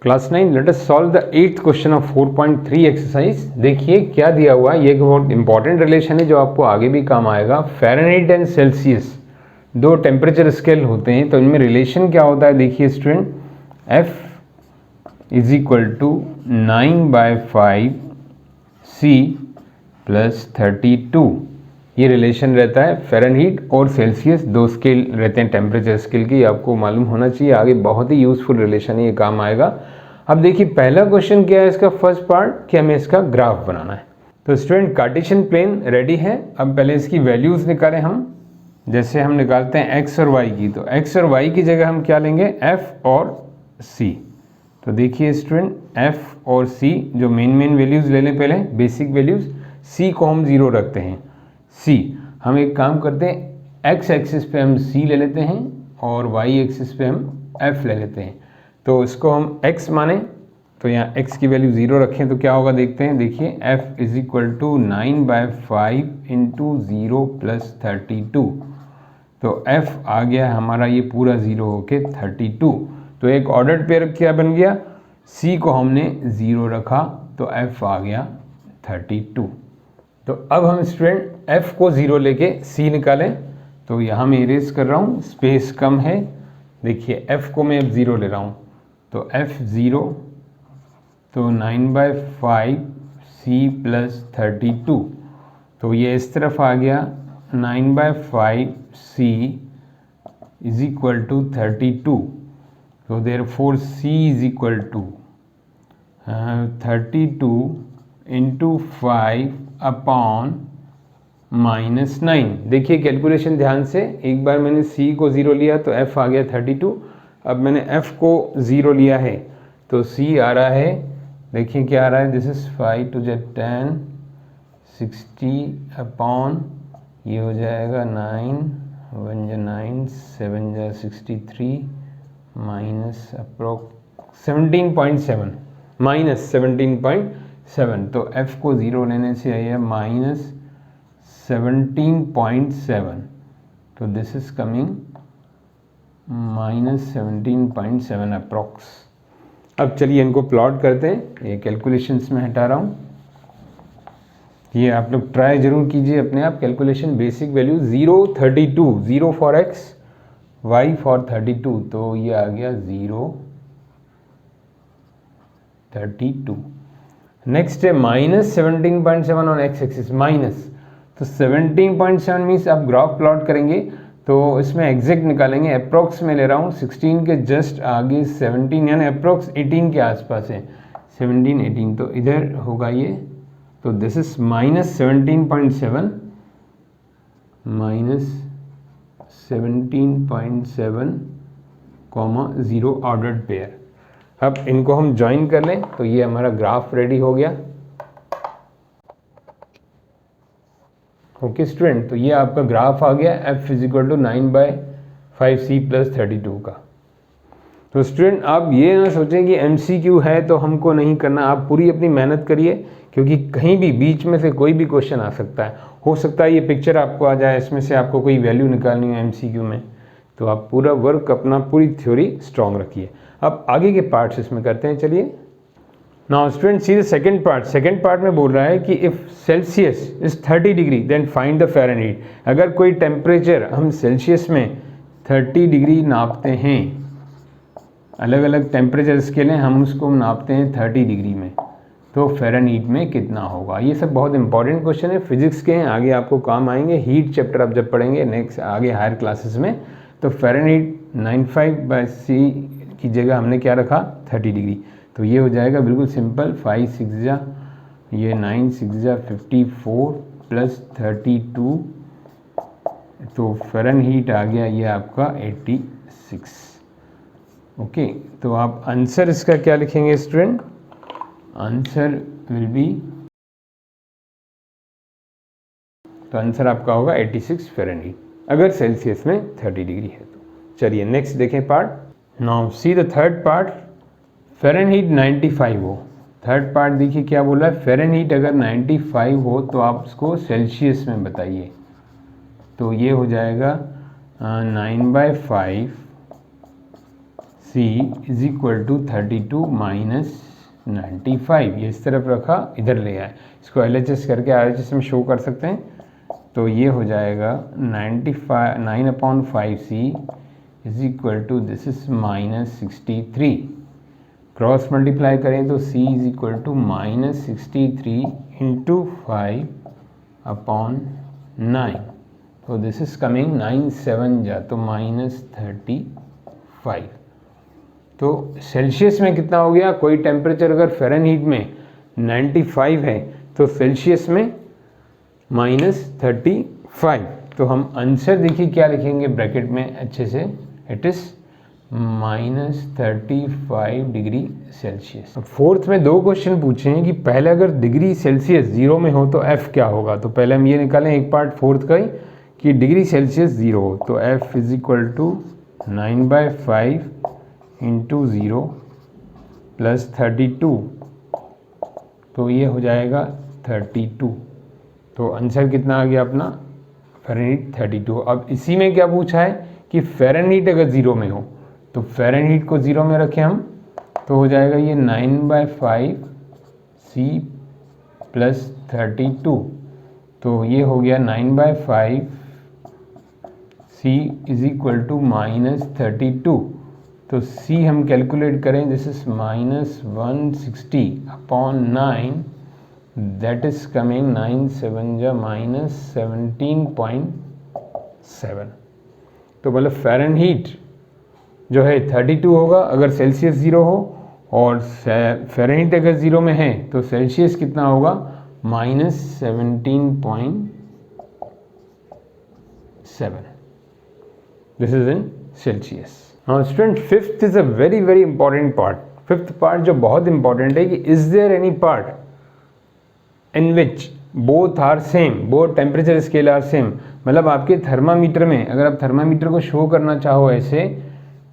Class 9 let us solve the 8th question of 4.3 exercise. देखिए क्या दिया हुआ है, ये बहुत इंपॉर्टेंट रिलेशन है जो आपको आगे भी काम आएगा। फ़ारेनहाइट एंड सेल्सियस दो टेम्परेचर स्केल होते हैं, तो इनमें रिलेशन क्या होता है। देखिए student, F is equal to 9/5 C plus 32, ये रिलेशन रहता है। फ़ारेनहाइट और सेल्सियस दो स्केल रहते हैं टेम्परेचर स्केल की, आपको मालूम होना चाहिए। आगे बहुत ही यूज़फुल रिलेशन है, ये काम आएगा। अब देखिए पहला क्वेश्चन क्या है इसका, फर्स्ट पार्ट कि हमें इसका ग्राफ बनाना है। तो स्टूडेंट कार्टेशियन प्लेन रेडी है। अब पहले इसकी वैल्यूज़ निकालें हम। जैसे हम निकालते हैं x और y की, तो x और y की जगह हम क्या लेंगे, f और c। तो देखिए स्टूडेंट, f और c जो मेन वैल्यूज़ ले लें, पहले बेसिक वैल्यूज़। c को हम 0 रखते हैं। c हम एक काम करते हैं, x एक्सिस पे हम c ले लेते हैं और y एक्सिस पे हम f ले लेते हैं। तो इसको हम x माने, तो यहाँ x की वैल्यू 0 रखें तो क्या होगा देखते हैं। देखिए f is equal to 9/5 into 0 plus 32, तो f आ गया हमारा ये पूरा 0 होके 32। तो एक ऑर्डर्ड पेयर क्या बन गया, c को हमने 0 रखा तो f आ गया 32। तो अब हम स्टूडेंट f को 0 लेके c निकालें। तो यहाँ मैं इरेज कर रहा हूँ, स्पेस कम है। देखिए f को मैं अब 0 ले रहा हूँ, तो f 0, तो 9/5 c प्लस 32, तो ये इस तरफ आ गया 9/5 c इज इक्वल टू 32। तो therefore c is equal to 32 into 5 upon -9। देखिए कैलकुलेशन ध्यान से, एक बार मैंने c को 0 लिया तो f आ गया 32। अब मैंने f को 0 लिया है तो c आ रहा है, देखिए क्या आ रहा है, this is 5 to the 10 60 upon ये हो जाएगा 9 1 जा 9 7 जा 63 माइनस अप्रोक्स 17.7 माइनस 17.7। तो f को 0 लेने से आई है माइनस 17.7, तो this is coming minus 17.7 approx. अब चलिए इनको प्लॉट करते हैं, ये कैलकुलेशंस में हटा रहा हूँ। ये आप लोग ट्राई जरूर कीजिए अपने आप calculation. Basic value 0 32, 0 for x, y for 32, तो ये आ गया 0 32। नेक्स्ट है minus 17.7 on x axis minus, तो 17.7 मीन्स आप ग्राफ प्लॉट करेंगे तो इसमें एग्जैक्ट निकालेंगे। अप्रोक्स में ले रहा हूँ, 16 के जस्ट आगे 17 यानी अप्रोक्स 18 के आसपास है, 17 18, तो इधर होगा ये। तो this is minus 17.7 minus 17.7 comma 0 ordered pair. अब इनको हम ज्वाइन कर लें तो ये हमारा ग्राफ रेडी हो गया। ओके स्टूडेंट, तो ये आपका ग्राफ आ गया f is equal to 9/5 c plus 32 का। तो स्टूडेंट आप ये ना सोचें कि MCQ है तो हमको नहीं करना, आप पूरी अपनी मेहनत करिए, क्योंकि कहीं भी बीच में से कोई भी क्वेश्चन आ सकता है। हो सकता है ये पिक्चर आपको आ जाए, इसमें से आपको कोई वैल्यू निकालनी है MCQ में, तो आप पूरा वर्क अपना पूरी थ्योरी स्ट्रॉन्ग रखिए। अब आगे के पार्ट्स इसमें करते हैं, चलिए। Now student see the second part. Second part में बोल रहा है कि if Celsius is 30 degree then find the Fahrenheit. अगर कोई टेम्परेचर हम सेल्सियस में 30 डिग्री नापते हैं, अलग अलग टेम्परेचर स्केल हैं, हम उसको नापते हैं 30 डिग्री में, तो फ़ारेनहाइट में कितना होगा। ये सब बहुत इंपॉर्टेंट क्वेश्चन है, फिजिक्स के हैं, आगे आपको काम आएंगे। हीट चैप्टर आप जब पढ़ेंगे नेक्स्ट आगे हायर क्लासेस में, तो फ़ारेनहाइट 95/C की जगह हमने क्या रखा, 30 डिग्री। तो ये हो जाएगा बिल्कुल सिंपल, 5 6 जा ये 9 6 जा 54 प्लस 32, तो फ़ारेनहाइट आ गया ये आपका 86। ओके, तो आप आंसर इसका क्या लिखेंगे स्टूडेंट, आंसर विल बी, तो आंसर आपका होगा 86 फ़ारेनहाइट, अगर सेल्सियस में 30 डिग्री है तो। चलिए नेक्स्ट देखें part. Now see the third part. Fahrenheit 95 हो, थर्ड पार्ट देखिए क्या बोला है, फ़ारेनहाइट अगर 95 हो तो आप उसको सेल्सियस में बताइए। तो ये हो जाएगा 9/5 C is equal to 32 minus 95, ये इस तरफ रखा, इधर ले आए, इसको LHS करके RHS में शो कर सकते हैं। तो ये हो जाएगा 9/5C is equal to this is minus 63। Cross multiply करें तो C is equal to minus 63 into 5/9, तो दिस इज कमिंग 9 7 जा तो माइनस 35। तो सेल्सियस में कितना हो गया, कोई टेम्परेचर अगर फ़ारेनहीट में 95 है तो सेल्सियस में माइनस 35। तो हम आंसर देखिए क्या लिखेंगे ब्रैकेट में अच्छे से, it is minus 35 degree Celsius. Fourth में दो क्वेश्चन पूछे हैं कि पहले अगर डिग्री सेल्सियस 0 में हो तो F क्या होगा। तो पहले हम ये निकालें एक पार्ट फोर्थ का ही कि डिग्री सेल्सियस 0 हो तो F is equal to 9/5 into 0 plus 32, तो ये हो जाएगा 32। तो आंसर कितना आ गया अपना फ़ारेनहीट 32। अब इसी में क्या पूछा है कि फ़ारेनहीट अगर 0 में हो तो फ़ारेनहीट को 0 में रखें हम, तो हो जाएगा ये 9/5C प्लस 32, तो ये हो गया 9/5C is equal to minus 32। तो C हम कैलकुलेट करें, this is minus 160/9, that is coming 9 7 जा माइनस 17.7। तो मतलब फ़ारेनहीट जो है 32 होगा अगर सेल्सियस 0 हो, और फ़ारेनहीट अगर 0 में है तो सेल्सियस कितना होगा, minus 17.7। This is in Celsius. Now student, fifth is a very very important part. Fifth part जो बहुत इंपॉर्टेंट है कि is there any part in which both are same, both temperature scale are same. मतलब आपके thermometer में अगर आप thermometer को शो करना चाहो ऐसे,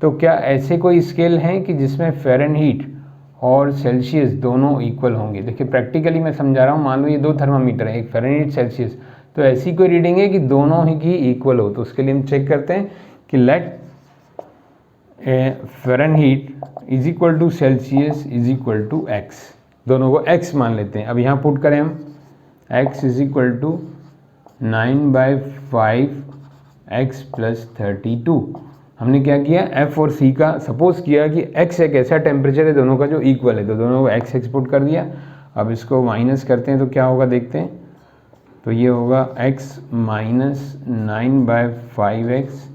तो क्या ऐसे कोई स्केल हैं कि जिसमें फ़ारेनहीट और सेल्सियस दोनों इक्वल होंगे। देखिए प्रैक्टिकली मैं समझा रहा हूँ, मान लो ये दो थर्मामीटर है, एक फ़ारेनहीट सेल्सियस, तो ऐसी कोई रीडिंग है कि दोनों ही की इक्वल हो। तो उसके लिए हम चेक करते हैं कि let Fahrenheit is equal to Celsius is equal to x, दोनों को x मान लेते हैं। अब यहाँ पुट करें हम x is equal to 9/5x plus 32। हमने क्या किया, F और C का सपोज किया कि x एक ऐसा टेम्परेचर है दोनों का जो इक्वल है, तो दोनों को x पुट कर दिया। अब इसको माइनस करते हैं तो क्या होगा देखते हैं, तो ये होगा x minus 9/5x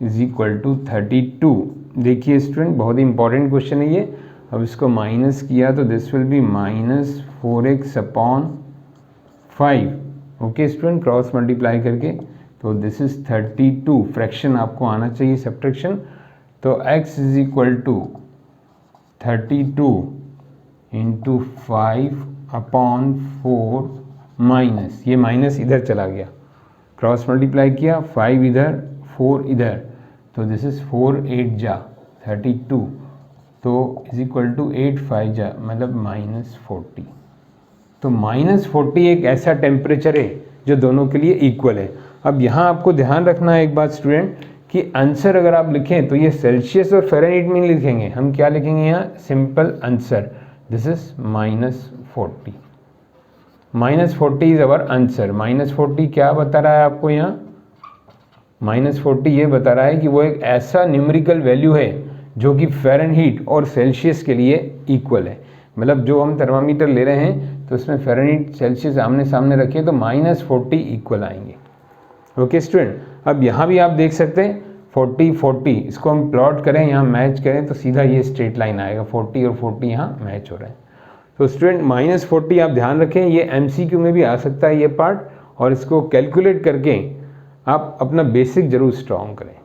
is equal to 32। देखिए स्टूडेंट बहुत ही इंपॉर्टेंट क्वेश्चन है ये। अब इसको माइनस किया तो this will be minus 4x/5। Okay student, cross multiply करके तो दिस इज 32। फ्रैक्शन आपको आना चाहिए, सब्ट्रैक्शन। तो x is equal to 32 into 5/4 minus, ये माइनस इधर चला गया, क्रॉस मल्टीप्लाई किया, 5 इधर 4 इधर, तो दिस इज 4 8 जा 32, तो इज इक्वल टू 8 5 जा मतलब माइनस 40। तो माइनस 40 एक ऐसा टेम्परेचर है जो दोनों के लिए इक्वल है। अब यहाँ आपको ध्यान रखना है एक बात स्टूडेंट कि आंसर अगर आप लिखें तो ये सेल्सियस और फ़ारेनहीट में नहीं लिखेंगे, हम क्या लिखेंगे यहाँ, simple answer, this is minus 40। Minus 40 is our answer. Minus 40 क्या बता रहा है आपको यहाँ, माइनस 40 ये बता रहा है कि वो एक ऐसा न्यूमेरिकल वैल्यू है जो कि फ़ारेनहीट और सेल्सियस के लिए इक्वल है। मतलब जो हम थर्मामीटर ले रहे हैं तो उसमें फ़ारेनहीट सेल्सियस आमने सामने रखिए तो माइनस 40 इक्वल आएंगे। ओके स्टूडेंट, अब यहाँ भी आप देख सकते हैं 40 40, इसको हम प्लॉट करें, यहाँ मैच करें तो सीधा ये स्ट्रेट लाइन आएगा, 40 और 40 यहाँ मैच हो रहे हैं। तो स्टूडेंट माइनस 40 आप ध्यान रखें, ये MCQ में भी आ सकता है ये पार्ट, और इसको कैलकुलेट करके आप अपना बेसिक जरूर स्ट्रॉन्ग करें।